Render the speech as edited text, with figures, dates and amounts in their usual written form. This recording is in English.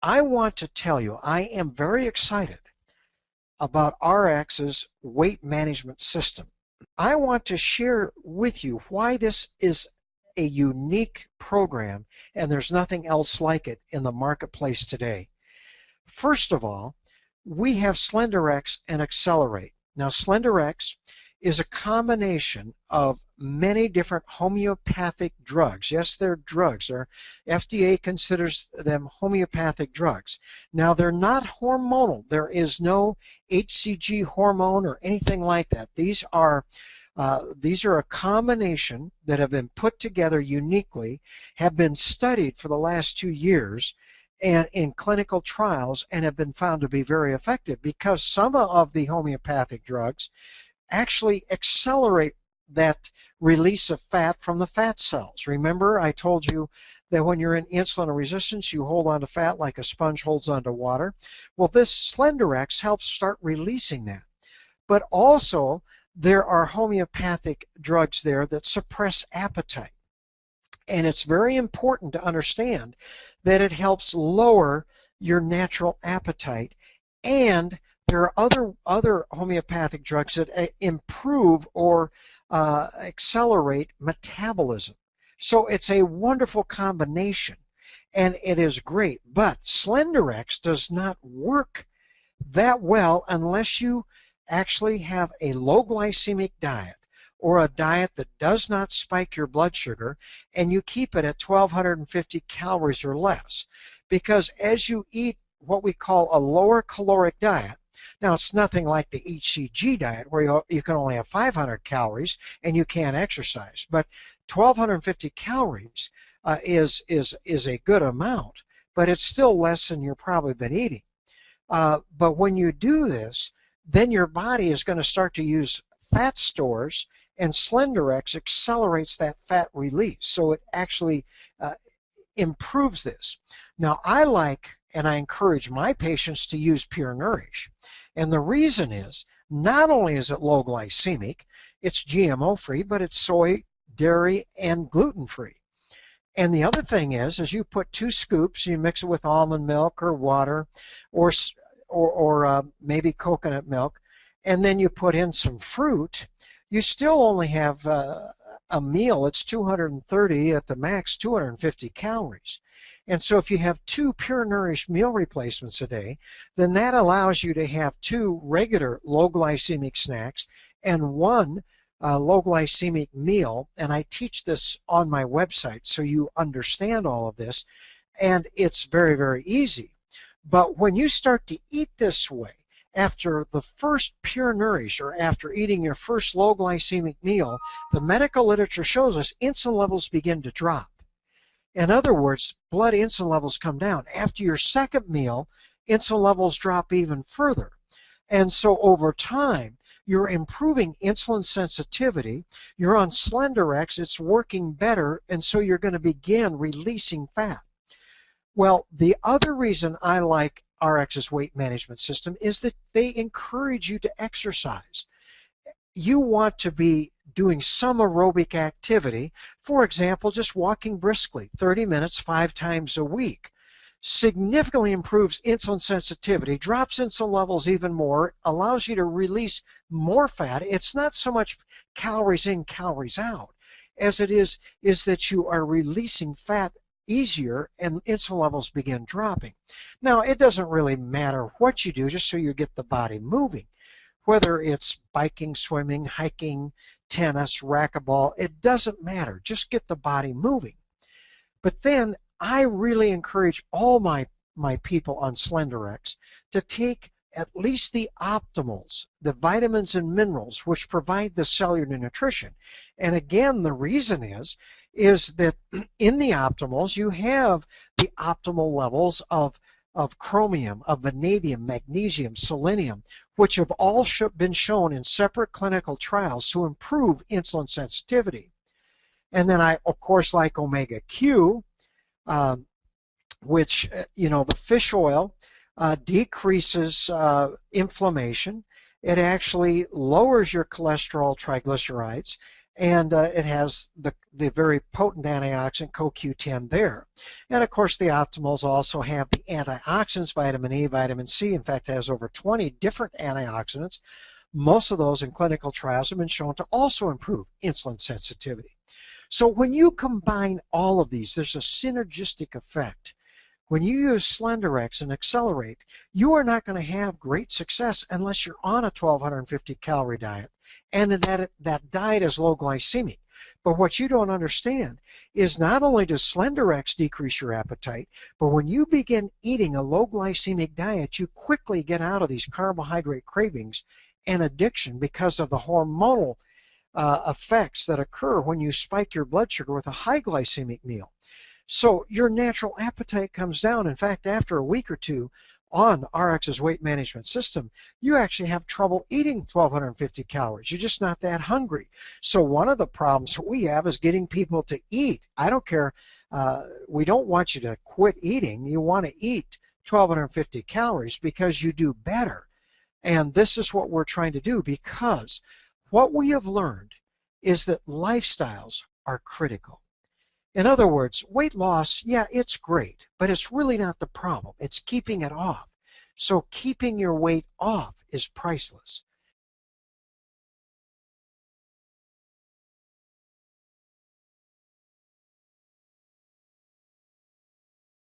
I want to tell you, I am very excited about RX's weight management system. I want to share with you why this is a unique program and there's nothing else like it in the marketplace today. First of all, we have Slenderiix and Xceler8. Now, Slenderiix is a combination of many different homeopathic drugs. Yes, they're drugs. FDA considers them homeopathic drugs. Now, they're not hormonal. There is no HCG hormone or anything like that. These are a combination that have been put together uniquely, have been studied for the last 2 years and in clinical trials, and have been found to be very effective because some of the homeopathic drugs actually accelerate that release of fat from the fat cells. Remember, I told you that when you're in insulin resistance, you hold on to fat like a sponge holds onto water. Well, this Slenderiix helps start releasing that. But also, there are homeopathic drugs there that suppress appetite. And it's very important to understand that it helps lower your natural appetite. And there are other homeopathic drugs that improve or accelerate metabolism. So it's a wonderful combination, and it is great. But Slenderiix does not work that well unless you actually have a low glycemic diet or a diet that does not spike your blood sugar, and you keep it at 1,250 calories or less. Because as you eat what we call a lower caloric diet, now it's nothing like the HCG diet where you can only have 500 calories and you can't exercise, but 1,250 calories is a good amount, but it's still less than you've probably been eating. But when you do this, then your body is going to start to use fat stores, and Slenderiix accelerates that fat release, so it actually improves this. Now, I like and I encourage my patients to use Pure Nourish, and the reason is not only is it low glycemic, it's GMO free, but it's soy, dairy, and gluten free. And the other thing is you put 2 scoops, you mix it with almond milk or water or maybe coconut milk, and then you put in some fruit. You still only have a meal. It's 230 at the max, 250 calories. And so if you have 2 Pure Nourish meal replacements a day, then that allows you to have 2 regular low glycemic snacks and 1 low glycemic meal. And I teach this on my website so you understand all of this. And it's very, very easy. But when you start to eat this way, after the first Pure Nourish or after eating your first low glycemic meal, the medical literature shows us insulin levels begin to drop. In other words, blood insulin levels come down. After your second meal, insulin levels drop even further. And so over time, you're improving insulin sensitivity. You're on Slenderiix, it's working better, and so you're going to begin releasing fat. Well, the other reason I like RX's weight management system is that they encourage you to exercise. You want to be doing some aerobic activity, for example, just walking briskly 30 minutes 5 times a week. Significantly improves insulin sensitivity, drops insulin levels even more, allows you to release more fat. It's not so much calories in, calories out, as it is that you are releasing fat easier and insulin levels begin dropping. Now, it doesn't really matter what you do, just so you get the body moving. Whether it's biking, swimming, hiking, tennis, racquetball, it doesn't matter. Just get the body moving. But then I really encourage all my people on Slenderiix to take at least the optimals, the vitamins and minerals, which provide the cellular nutrition. And again, the reason is that in the optimals, you have the optimal levels of chromium, of vanadium, magnesium, selenium, which have all been shown in separate clinical trials to improve insulin sensitivity. And then I, of course, like omega Q, which, the fish oil decreases inflammation. It actually lowers your cholesterol, triglycerides, and it has the the very potent antioxidant CoQ10 there. And of course the optimals also have the antioxidants, vitamin E, vitamin C. In fact, it has over 20 different antioxidants. Most of those in clinical trials have been shown to also improve insulin sensitivity. So when you combine all of these, there's a synergistic effect. When you use Slenderiix and Xceler8, you are not going to have great success unless you're on a 1250 calorie diet and that diet is low glycemic. But what you don't understand is not only does Slenderiix decrease your appetite, but when you begin eating a low glycemic diet, you quickly get out of these carbohydrate cravings and addiction because of the hormonal effects that occur when you spike your blood sugar with a high glycemic meal. So your natural appetite comes down. In fact, after a week or two on RX's weight management system, you actually have trouble eating 1250 calories. You're just not that hungry. So one of the problems we have is getting people to eat. I don't care. We don't want you to quit eating. You want to eat 1250 calories because you do better. And this is what we're trying to do, because what we have learned is that lifestyles are critical. In other words, weight loss, yeah, it's great, but it's really not the problem. It's keeping it off. So keeping your weight off is priceless.